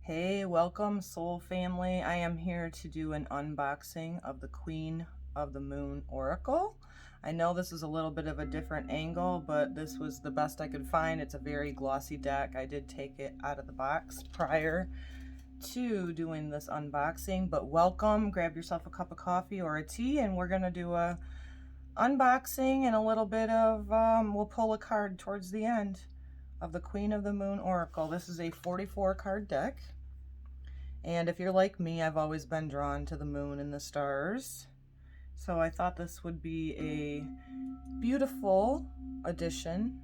Hey, welcome soul family. I am here to do an unboxing of the Queen of the Moon Oracle. I know this is a little bit of a different angle, but this was the best I could find. It's a very glossy deck. I did take it out of the box prior to doing this unboxing, but welcome. Grab yourself a cup of coffee or a tea, and we're gonna do a unboxing and a little bit of, we'll pull a card towards the end of the Queen of the Moon Oracle. This is a 44 card deck. And if you're like me, I've always been drawn to the moon and the stars. So I thought this would be a beautiful addition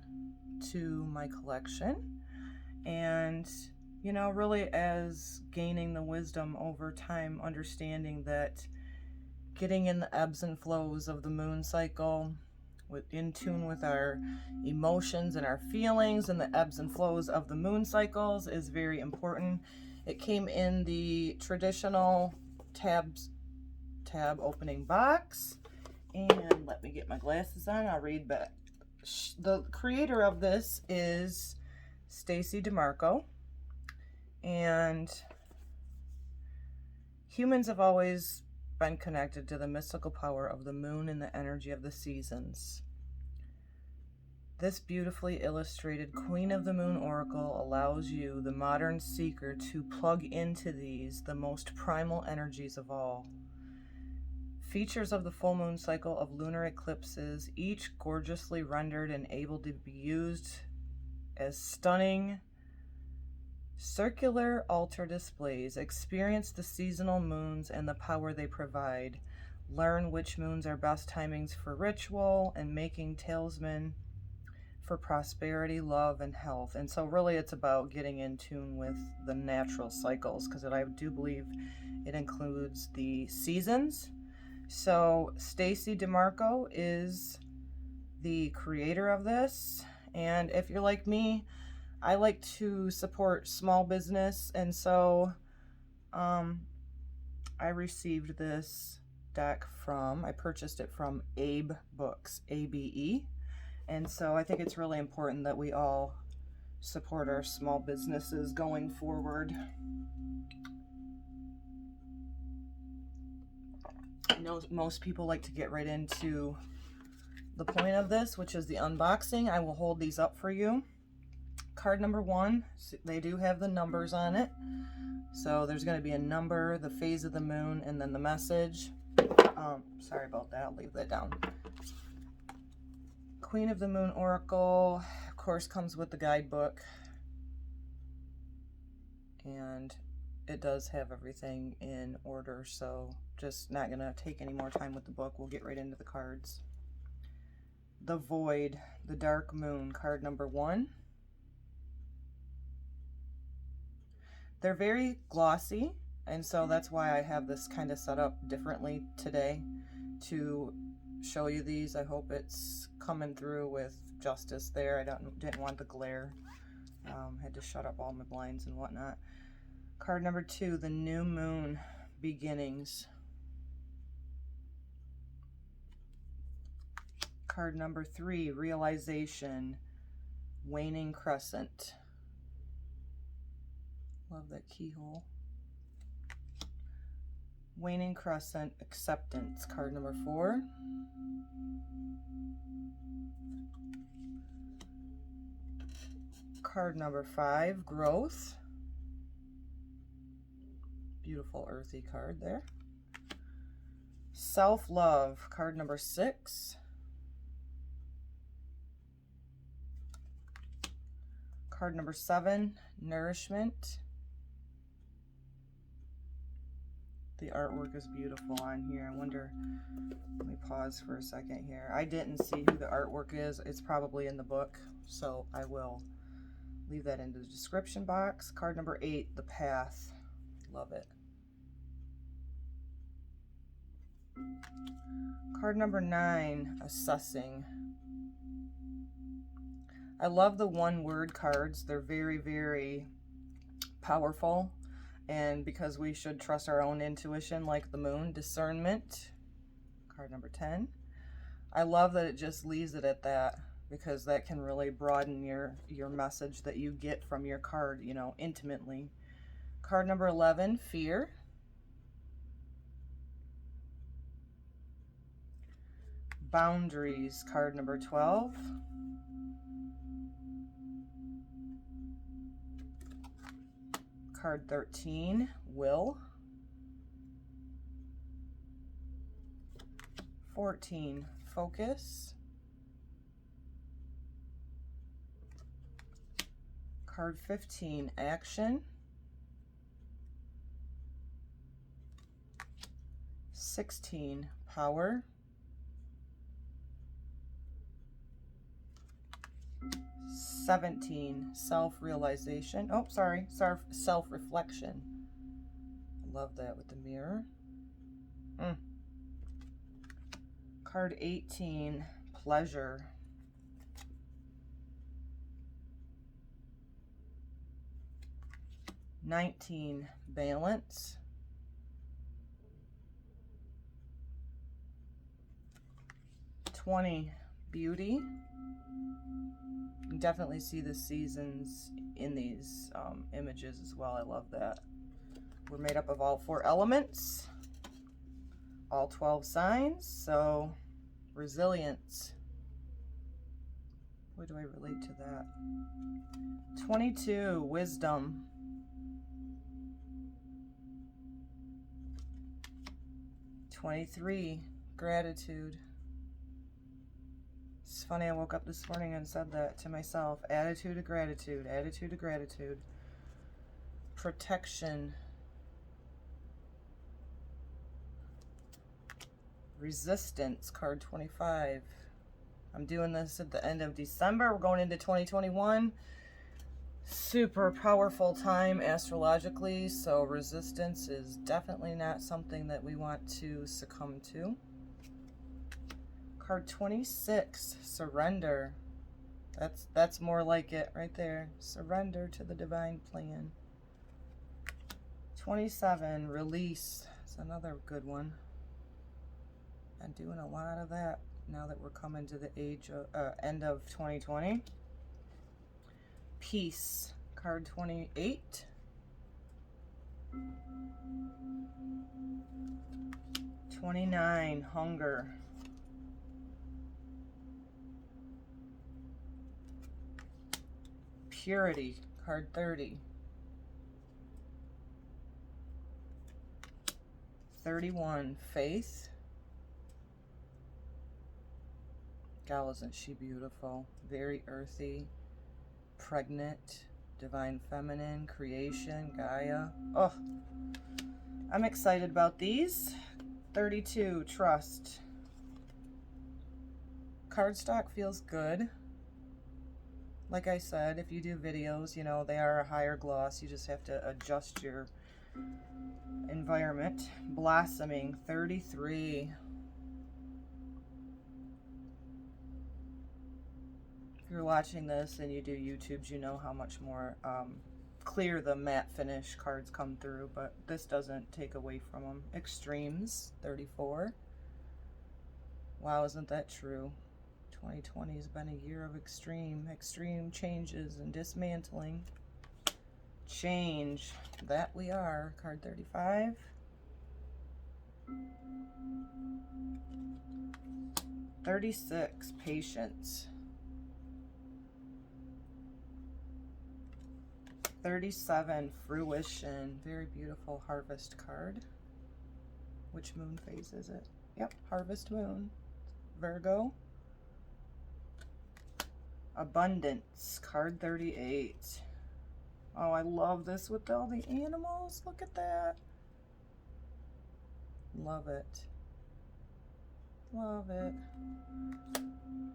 to my collection. And, you know, really as gaining the wisdom over time, understanding that getting in the ebbs and flows of the moon cycle, in tune with our emotions and our feelings and the ebbs and flows of the moon cycles is very important. It came in the traditional tab opening box. And let me get my glasses on. I'll read back. The creator of this is Stacey Demarco. And humans have always been connected to the mystical power of the moon and the energy of the seasons. This beautifully illustrated Queen of the Moon Oracle allows you, the modern seeker, to plug into these, the most primal energies of all. Features of the full moon cycle of lunar eclipses, each gorgeously rendered and able to be used as stunning circular altar displays. Experience the seasonal moons and the power they provide. Learn which moons are best timings for ritual and making talisman for prosperity, love, and health. And so really it's about getting in tune with the natural cycles, because I do believe it includes the seasons. So Stacey Demarco is the creator of this. And if you're like me, I like to support small business. And so I received this deck I purchased it from Abe Books, ABE. And so I think it's really important that we all support our small businesses going forward. I know most people like to get right into the point of this, which is the unboxing. I will hold these up for you. Card number 1, they do have the numbers on it. So there's going to be a number, the phase of the moon, and then the message. Sorry about that, I'll leave that down. Queen of the Moon Oracle, of course, comes with the guidebook. And it does have everything in order, so just not going to take any more time with the book. We'll get right into the cards. The Void, the Dark Moon, card number 1. They're very glossy, and so that's why I have this kind of set up differently today to show you these. I hope it's coming through with justice there. I didn't want the glare. Had to shut up all my blinds and whatnot. Card number 2, the New Moon, Beginnings. Card number 3, Realization, Waning Crescent. Love that keyhole. Waning Crescent, Acceptance, card number 4. Card number 5, Growth. Beautiful earthy card there. Self-Love, card number 6. Card number 7, Nourishment. The artwork is beautiful on here. I wonder, let me pause for a second here. I didn't see who the artwork is. It's probably in the book, so I will leave that in the description box. Card number 8, The Path. Love it. Card number 9, Assessing. I love the one-word cards. They're very, very powerful. And because we should trust our own intuition like the moon, Discernment, card number 10. I love that it just leaves it at that, because that can really broaden your message that you get from your card, you know, intimately. Card number 11, Fear. Boundaries, card number 12. Card 13, Will. 14, Focus. Card 15, Action. 16, Power. 17, Self-realization. Oh, sorry, self-reflection. I love that with the mirror. Card 18, Pleasure. 19, Balance. 20, Beauty. You can definitely see the seasons in these images as well. I love that. We're made up of all 4 elements, all 12 signs, so resilience. Where do I relate to that? 22, Wisdom. 23, Gratitude. It's funny, I woke up this morning and said that to myself. Attitude of gratitude, attitude of gratitude. Protection. Resistance, card 25. I'm doing this at the end of December. We're going into 2021. Super powerful time astrologically, so resistance is definitely not something that we want to succumb to. Card 26, Surrender. That's more like it right there. Surrender to the divine plan. 27, Release. It's another good one. I'm doing a lot of that now that we're coming to the end of 2020. Peace, card 28. 29, Hunger. 'Purity, card 30. 31, Faith. Gal, isn't she beautiful? Very earthy, pregnant, divine feminine, creation, Gaia. Oh, I'm excited about these. 32, Trust. Cardstock feels good. Like I said, if you do videos, you know, they are a higher gloss. You just have to adjust your environment. Blossoming, 33. If you're watching this and you do YouTubes, you know how much more clear the matte finish cards come through, but this doesn't take away from them. Extremes, 34. Wow, isn't that true? 2020 has been a year of extreme changes and dismantling. Change, that we are, card 35. 36, Patience. 37, Fruition. Very beautiful harvest card. Which moon phase is it? Yep, harvest moon. Virgo. Abundance, card 38. Oh, I love this with all the animals. Look at that. Love it. Love it.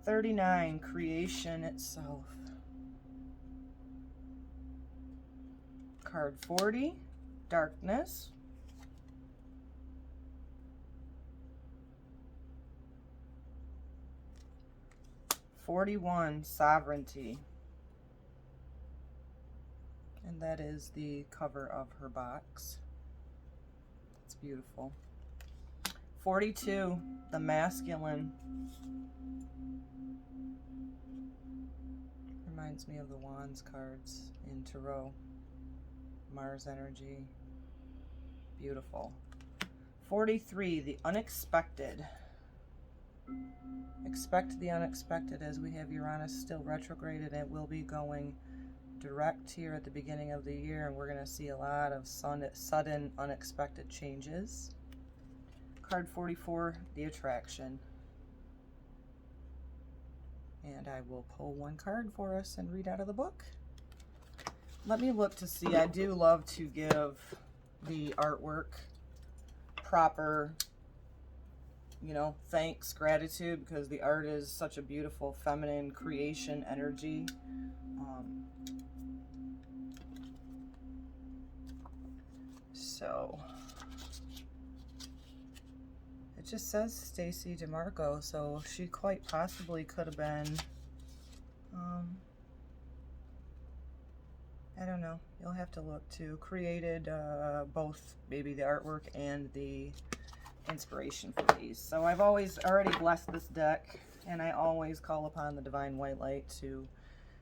39, Creation itself. Card 40, Darkness. 41, Sovereignty. And that is the cover of her box. It's beautiful. 42, the Masculine. Reminds me of the Wands cards in Tarot. Mars energy. Beautiful. 43, the unexpected. Expect the unexpected, as we have Uranus still retrograded. It will be going direct here at the beginning of the year, and we're going to see a lot of sudden unexpected changes. Card 44, the attraction. And I will pull one card for us and read out of the book. Let me look to see. I do love to give the artwork proper, you know, thanks, gratitude, because the art is such a beautiful feminine creation energy. So it just says Stacey Demarco, so she quite possibly could have been, I don't know, you'll have to look too, created both maybe the artwork and the inspiration for these. So I've already blessed this deck, and I always call upon the divine white light to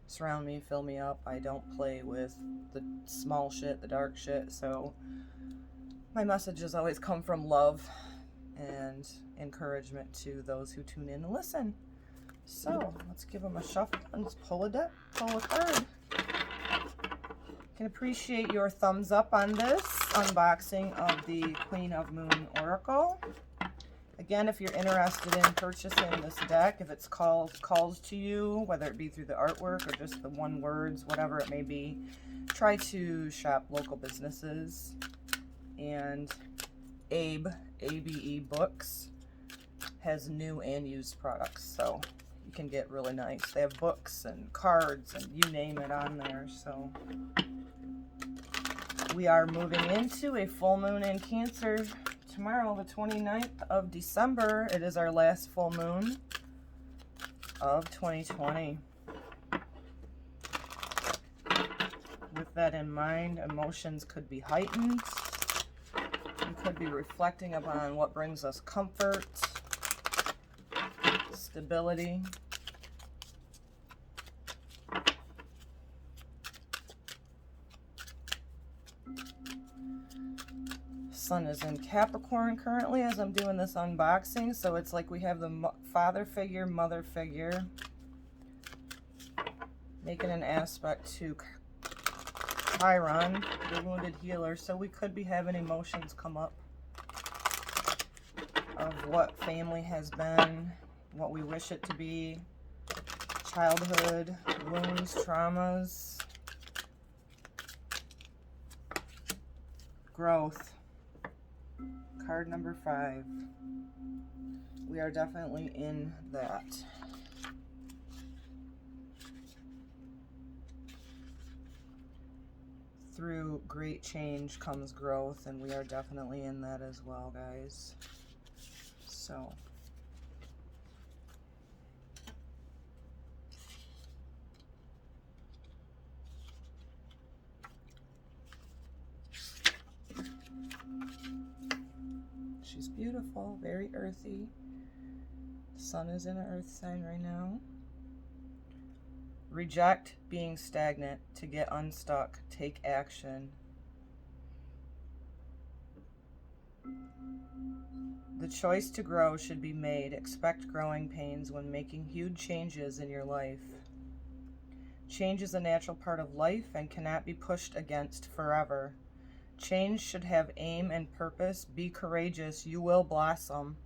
surround me, fill me up. I don't play with the small shit, the dark shit, so my messages always come from love and encouragement to those who tune in and listen. So let's give them a shuffle and just pull a card. Can appreciate your thumbs up on this unboxing of the Queen of Moon Oracle. Again, if you're interested in purchasing this deck, if it's calls to you, whether it be through the artwork or just the one words, whatever it may be, try to shop local businesses. And Abe Books has new and used products, so you can get really nice. They have books and cards and you name it on there. So we are moving into a full moon in Cancer tomorrow, the 29th of December. It is our last full moon of 2020. With that in mind, emotions could be heightened. You could be reflecting upon what brings us comfort, stability. Sun is in Capricorn currently as I'm doing this unboxing, so it's like we have the father figure, mother figure, making an aspect to Chiron, the wounded healer. So we could be having emotions come up of what family has been, what we wish it to be, childhood, wounds, traumas, growth. Card number 5. We are definitely in that. Through great change comes growth, and we are definitely in that as well, guys. So she's beautiful, very earthy. The sun is in an earth sign right now. Reject being stagnant to get unstuck. Take action. The choice to grow should be made. Expect growing pains when making huge changes in your life. Change is a natural part of life and cannot be pushed against forever. Change should have aim and purpose. Be courageous. You will blossom.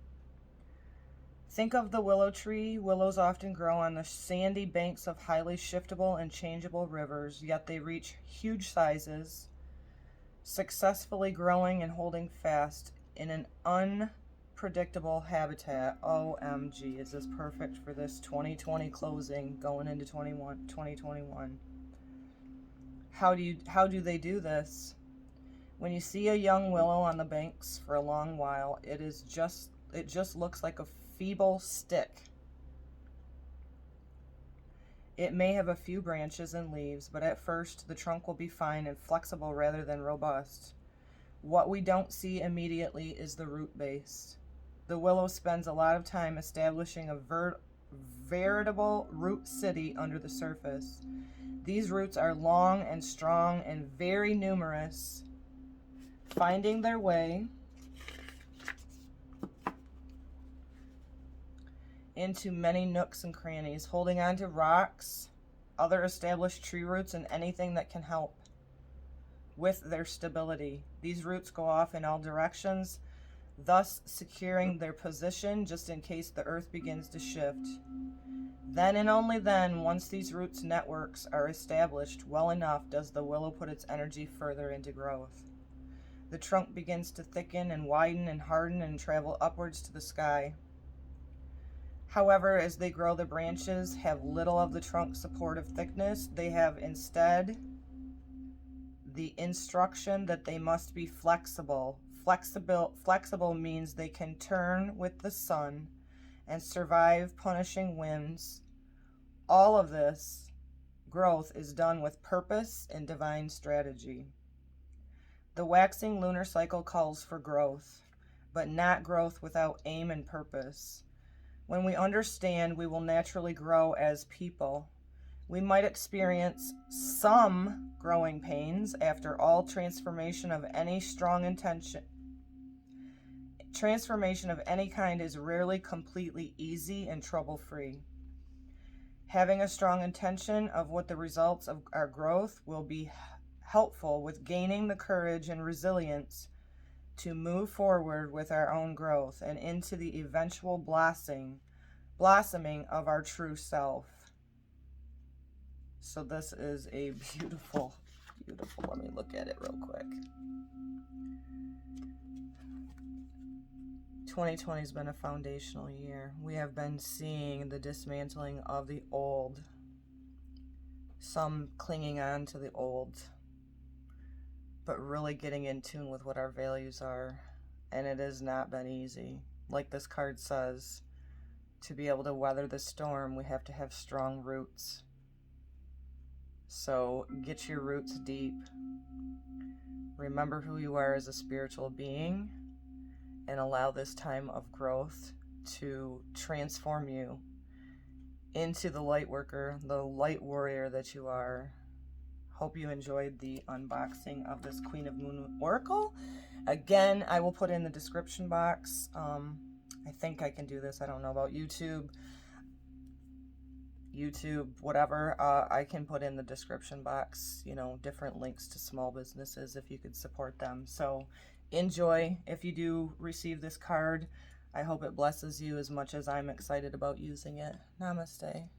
Think of the willow tree. Willows often grow on the sandy banks of highly shiftable and changeable rivers, yet they reach huge sizes, successfully growing and holding fast in an unpredictable habitat. OMG, is this perfect for this 2020 closing going into 2021? How do they do this? When you see a young willow on the banks for a long while, it just looks like a feeble stick. It may have a few branches and leaves, but at first the trunk will be fine and flexible rather than robust. What we don't see immediately is the root base. The willow spends a lot of time establishing a veritable root city under the surface. These roots are long and strong and very numerous, finding their way into many nooks and crannies, holding on to rocks, other established tree roots, and anything that can help with their stability. These roots go off in all directions, thus securing their position just in case the earth begins to shift. Then and only then, once these roots networks are established well enough, does the willow put its energy further into growth. The trunk begins to thicken and widen and harden and travel upwards to the sky. However, as they grow, the branches have little of the trunk's supportive thickness. They have instead the instruction that they must be flexible. Flexible means they can turn with the sun and survive punishing winds. All of this growth is done with purpose and divine strategy. The waxing lunar cycle calls for growth, but not growth without aim and purpose. When we understand, we will naturally grow as people. We might experience some growing pains. After all, transformation of any kind is rarely completely easy and trouble-free. Having a strong intention of what the results of our growth will be helpful with gaining the courage and resilience to move forward with our own growth and into the eventual blossoming of our true self. So this is a beautiful, let me look at it real quick. 2020 has been a foundational year. We have been seeing the dismantling of the old, some clinging on to the old, but really getting in tune with what our values are. And it has not been easy. Like this card says, to be able to weather the storm, we have to have strong roots. So get your roots deep. Remember who you are as a spiritual being, and allow this time of growth to transform you into the light worker, the light warrior that you are. Hope you enjoyed the unboxing of this Queen of Moon Oracle. Again, I will put in the description box. I think I can do this. I don't know about YouTube, whatever. I can put in the description box, different links to small businesses if you could support them. So enjoy. If you do receive this card, I hope it blesses you as much as I'm excited about using it. Namaste.